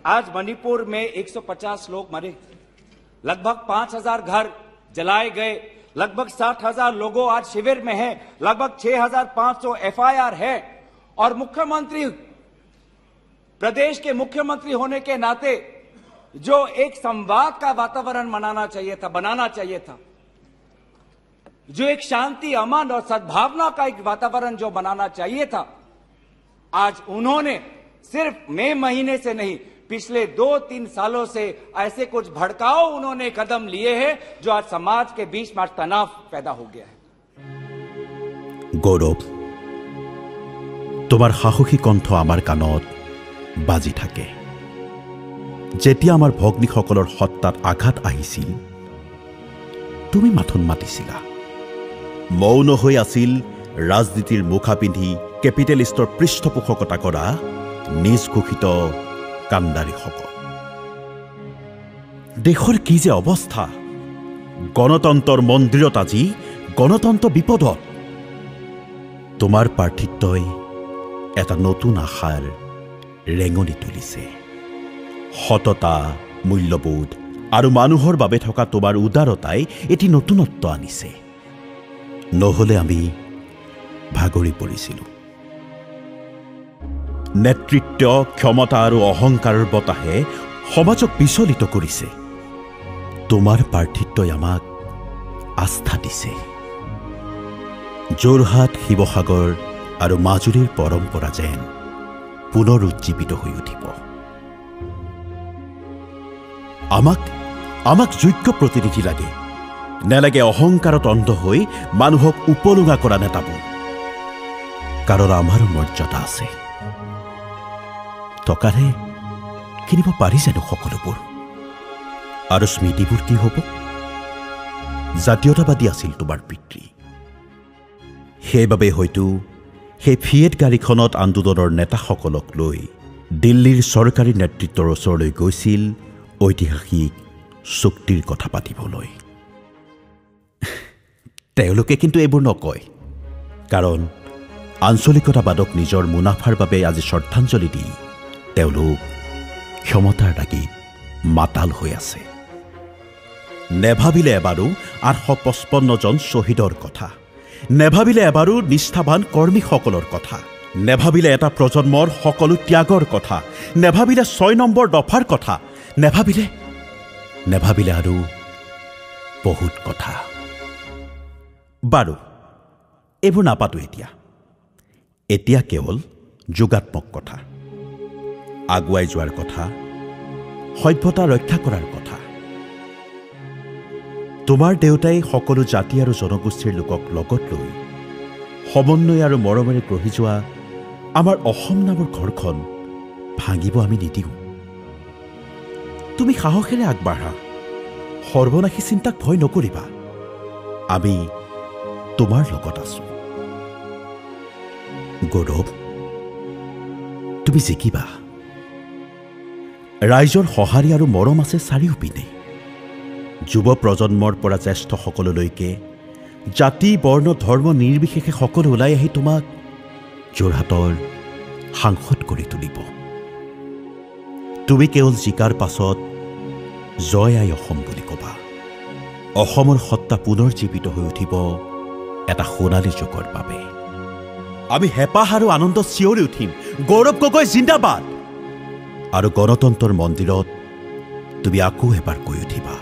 आज मणिपुर में 150 लोग मरे, लगभग 5000 घर जलाए गए, लगभग 60,000 लोगों आज शिविर में हैं, लगभग 6,500 FIR है। और मुख्यमंत्री, प्रदेश के मुख्यमंत्री होने के नाते जो एक संवाद का वातावरण बनाना चाहिए था, जो एक शांति, अमन और सद्भावना का एक वातावरण जो बनाना चाहिए था, आज उन्होंने सिर्फ मई महीने से नहीं, पिछले 2-3 सालों से ऐसे कुछ भड़काऊ उन्होंने कदम लिए हैं जो आज समाज के बीच में तनाव पैदा हो गया है। गौरव, तुम्हार साहसी कण्ठ आमार कानत बाजी থাকে। যেতিয়া আমাৰ ভগ্নীসকলৰ হত্যাত আঘাত আহিছিল, তুমি মাথোন মাতিছিলা। মৌন হৈ আছিল ৰাজনীতিৰ মুখা পিন্ধি কেপিটেলিষ্টৰ পৃষ্ঠপোষকতা কৰা নিজ ঘোষিত কাণ্ডাৰীসকল। দেশৰ কি যে অৱস্থা, গণতন্ত্ৰৰ মন্দিৰত আজি গণতন্ত্ৰ বিপদত। তোমাৰ প্ৰাৰ্থিত্বই এটা নতুন আশাৰ ৰেঙনি তুলিছে। সততা, মূল্যবোধ আৰু মানুহৰ বাবে থকা তোমাৰ উদাৰতাই এটি নতুনত্ব আনিছে। নহলে আমি ভাগৰি পৰিছিলোঁ। নেতৃত্ব, ক্ষমতা আৰু অহংকাৰৰ বতাহে সমাজক বিচলিত কৰিছে। তোমাৰ প্ৰাৰ্থিত্বই আমাক আস্থা দিছে। যোৰহাট, শিৱসাগৰ আৰু মাজুলীৰ পৰম্পৰা যেন পুনৰ উজ্জীৱিত হৈ উঠিব। আমাক যোগ্য প্ৰতিনিধি লাগে, নেলাগে অহংকাৰত অন্ধ হৈ মানুহক উপলুঙা কৰা নেতাবোৰ। কাৰণ আমাৰো মৰ্যাদা আছে। টকাৰে কিনিব পাৰি জানো সকলোবোৰ? আৰু স্মৃতিবোৰ কি হ'ব? জাতীয়তাবাদী আছিল তোমাৰ পিতৃ। সেইবাবে হয়তো সেই ফিয়েট গাড়ীখনত আন্দোলনৰ নেতাসকলক লৈ দিল্লীৰ চৰকাৰী নেতৃত্বৰ ওচৰলৈ গৈছিল ঐতিহাসিক চুক্তিৰ কথা পাতিবলৈ। তেওঁলোকে কিন্তু এইবোৰ নকয়, কাৰণ আঞ্চলিকতাবাদক নিজৰ মুনাফাৰ বাবে আজি শ্ৰদ্ধাঞ্জলি দি তেওঁলোক ক্ষমতাৰ দাগীত মাতাল হৈ আছে। নেভাবিলে এবাৰো 855 জন শ্বহীদৰ কথা, নেভাবিলে এবাৰো নিষ্ঠাবান কৰ্মীসকলৰ কথা, নেভাবিলে এটা প্ৰজন্মৰ সকলো ত্যাগৰ কথা, নেভাবিলে 6 নম্বৰ দফাৰ কথা, নেভাবিলে আৰু বহুত কথা। বাৰু, এইবোৰ নাপাতো। এতিয়া কেৱল যোগাত্মক কথা, আগুৱাই যোৱাৰ কথা, সভ্যতা ৰক্ষা কৰাৰ কথা। তোমাৰ দেউতাই সকলো জাতি আৰু জনগোষ্ঠীৰ লোকক লগত লৈ সমন্বয় আৰু মৰমেৰে গঢ়ি যোৱা আমাৰ অসম নামৰ ঘৰখন ভাঙিব আমি নিদিওঁ। তুমি সাহসেৰে আগবাঢ়া, সৰ্বনাশী চিন্তাক ভয় নকৰিবা। আমি তোমাৰ লগত আছো। গৌৰৱ, তুমি জিকিবা। ৰাইজৰ সঁহাৰি আৰু মৰম আছে চাৰিওপিনে। যুৱ প্ৰজন্মৰ পৰা জ্যেষ্ঠসকললৈকে জাতি, বৰ্ণ, ধৰ্ম নিৰ্বিশেষে সকলো ওলাই আহি তোমাক যোৰহাটৰ সাংসদ কৰি তুলিব। তুমি কেৱল জিকাৰ পাছত জয় আই অসম বুলি ক'বা। অসমৰ সত্তা পুনৰ জীৱিত হৈ উঠিব এটা সোণালী যুগৰ বাবে। আমি হেঁপাহ আৰু আনন্দ চিঞৰি উঠিম, গৌৰৱ গগৈ জিন্দাবাদ। আৰু গণতন্ত্ৰৰ মন্দিৰত তুমি আকৌ এবাৰ কৈ উঠিবা,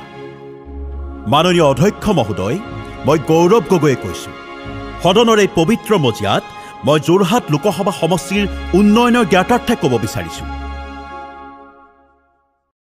মাননীয় অধ্যক্ষ মহোদয়, মই গৌৰৱ গগৈয়ে কৈছোঁ, সদনৰ এই পবিত্ৰ মজিয়াত মই যোৰহাট লোকসভা সমষ্টিৰ উন্নয়নৰ জ্ঞাতাৰ্থে ক'ব বিচাৰিছোঁ,